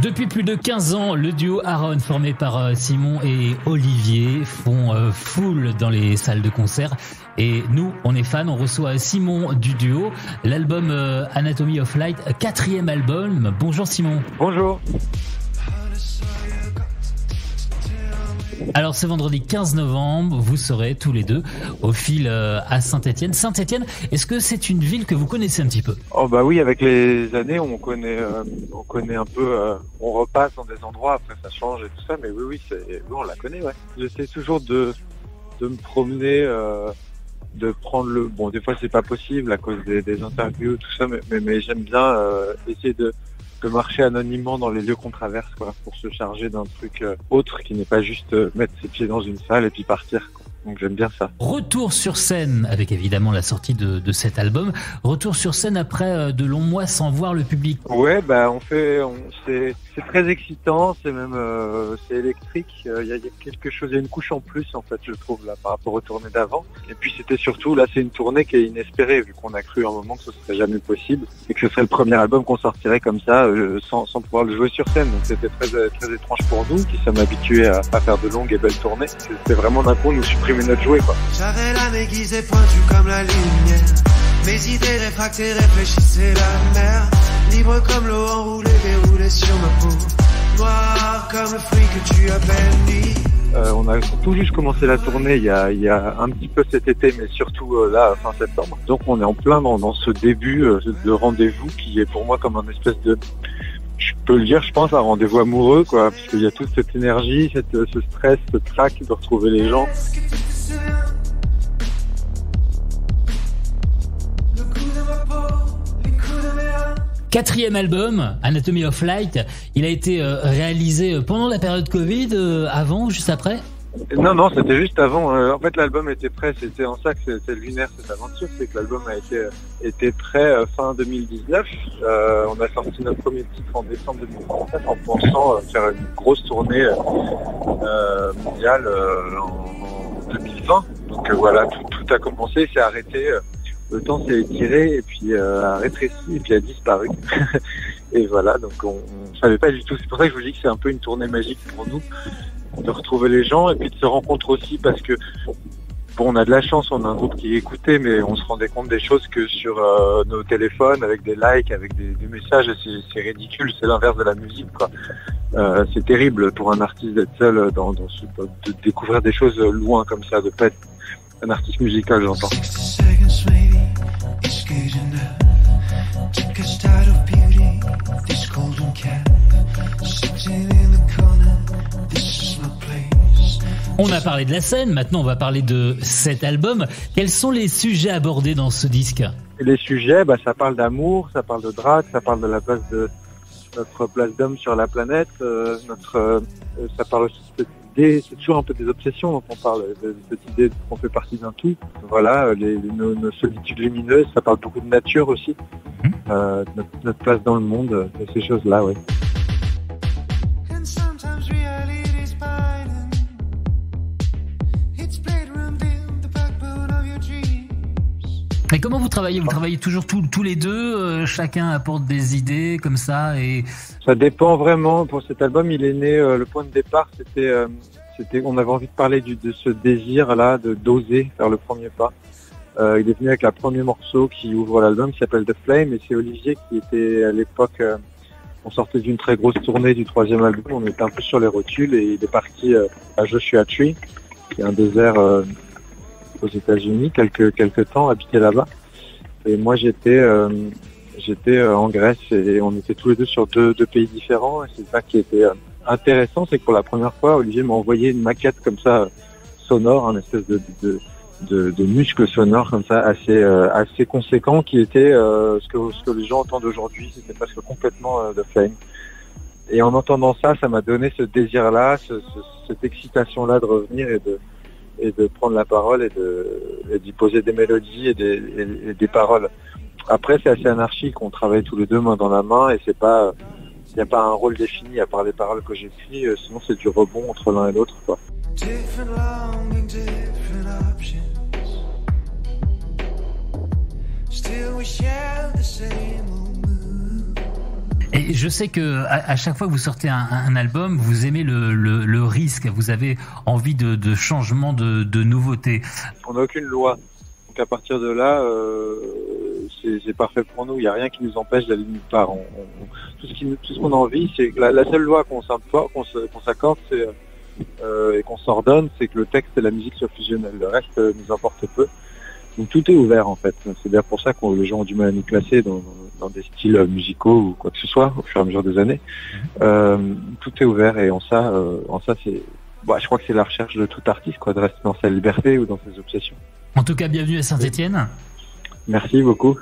Depuis plus de 15 ans, le duo Aaron, formé par Simon et Olivier, font foule dans les salles de concert. Et nous, on est fans, on reçoit Simon du duo, l'album Anatomy of Light, 4e album. Bonjour Simon. Bonjour. Alors ce vendredi 15 novembre, vous serez tous les deux au fil à Saint-Étienne. Saint-Étienne, est-ce que c'est une ville que vous connaissez un petit peu ? Oh bah oui, avec les années, on connaît un peu. On repasse dans des endroits, après ça change et tout ça, mais oui, on la connaît, ouais. J'essaie toujours de me promener, de prendre le. Bon, des fois c'est pas possible à cause des interviews, tout ça, mais j'aime bien essayer de marcher anonymement dans les lieux qu'on traverse, quoi, pour se charger d'un truc autre qui n'est pas juste mettre ses pieds dans une salle et puis partir, quoi. Donc j'aime bien ça. Retour sur scène, avec évidemment la sortie de cet album. Retour sur scène après de longs mois sans voir le public. Ouais, bah c'est très excitant, c'est même c'est électrique. Il y a quelque chose, il y a une couche en plus en fait, je trouve là par rapport aux tournées d'avant. Et puis c'était surtout là, c'est une tournée qui est inespérée vu qu'on a cru un moment que ce serait jamais possible et que ce serait le premier album qu'on sortirait comme ça sans pouvoir le jouer sur scène. Donc c'était très étrange pour nous qui sommes habitués à faire de longues et belles tournées. C'était vraiment d'un coup nous supprimer notre jouet, quoi. J'avais l'âme aiguisée pointue comme la lumière. Mes idées réfractées réfléchissaient la mer. Libre comme l'eau enroulée, déroulée sur ma peau. Noir comme le fruit que tu appelles nuit. On a tout juste commencé la tournée il y a un petit peu cet été, mais surtout là, fin septembre. Donc on est en plein dans ce début de rendez-vous qui est pour moi comme un espèce de... Je peux le dire, je pense, un rendez-vous amoureux, quoi, parce qu'il y a toute cette énergie, ce stress, ce trac de retrouver les gens. Quatrième album, Anatomy of Light, il a été réalisé pendant la période Covid, avant ou juste après ? Non, c'était juste avant. En fait, l'album était prêt. C'était en ça que c'est lunaire cette aventure, c'est que l'album a été prêt fin 2019. On a sorti notre premier titre en décembre 2019 en pensant faire une grosse tournée mondiale en 2020. Donc voilà, tout a commencé, s'est arrêté. Le temps s'est étiré et puis a rétréci et puis a disparu. Et voilà, donc on savait pas du tout. C'est pour ça que je vous dis que c'est un peu une tournée magique pour nous, de retrouver les gens et puis de se rencontrer aussi parce que bon, on a de la chance, on a un groupe qui écoutait, mais on se rendait compte des choses que sur nos téléphones, avec des likes, avec des messages, c'est ridicule, c'est l'inverse de la musique, quoi. C'est terrible pour un artiste d'être seul de découvrir des choses loin comme ça, de pas être un artiste musical, j'entends. On a parlé de la scène, maintenant on va parler de cet album. Quels sont les sujets abordés dans ce disque ? Les sujets, ça parle d'amour, ça parle de drague, ça parle de la place de notre place d'homme sur la planète, ça parle aussi de cette idée, c'est toujours un peu des obsessions dont on parle, de cette idée qu'on fait partie d'un tout. Voilà, nos solitudes lumineuses, ça parle beaucoup de nature aussi, notre place dans le monde, ces choses-là, oui. Mais comment vous travaillez ? Vous travaillez toujours tous les deux, chacun apporte des idées comme ça et... Ça dépend vraiment. Pour cet album, il est né, le point de départ, c'était on avait envie de parler de ce désir-là, d'oser faire le premier pas. Il est venu avec le premier morceau qui ouvre l'album, qui s'appelle The Flame, et c'est Olivier qui était à l'époque, on sortait d'une très grosse tournée du 3e album, on était un peu sur les rotules, et il est parti à Joshua Tree, qui est un désert... aux États-Unis, quelques temps, habité là-bas. Et moi, j'étais en Grèce et on était tous les deux sur deux pays différents. Et c'est ça qui était intéressant, c'est que pour la première fois, Olivier m'a envoyé une maquette comme ça sonore, un espèce de muscle sonore comme ça assez conséquent, qui était ce que les gens entendent aujourd'hui. C'était presque complètement The Flame. Et en entendant ça, ça m'a donné ce désir-là, cette excitation-là de revenir et de prendre la parole et d'y poser des mélodies et des paroles. Après, c'est assez anarchique, on travaille tous les deux main dans la main et il n'y a pas un rôle défini à part les paroles que j'écris, sinon c'est du rebond entre l'un et l'autre, quoi. Et je sais que à chaque fois que vous sortez un album, vous aimez le risque, vous avez envie de changement, de nouveautés. On n'a aucune loi. Donc à partir de là, c'est parfait pour nous. Il n'y a rien qui nous empêche d'aller nulle part. Tout ce qu'on a envie, c'est que la seule loi qu'on s'accorde, et qu'on s'ordonne, c'est que le texte et la musique soient fusionnels. Le reste nous importe peu. Donc tout est ouvert en fait. C'est bien pour ça que les gens ont du mal à nous classer dans des styles musicaux ou quoi que ce soit au fur et à mesure des années. Tout est ouvert et en ça c'est, je crois que c'est la recherche de tout artiste, quoi, de rester dans sa liberté ou dans ses obsessions. En tout cas, bienvenue à Saint-Étienne. Merci beaucoup.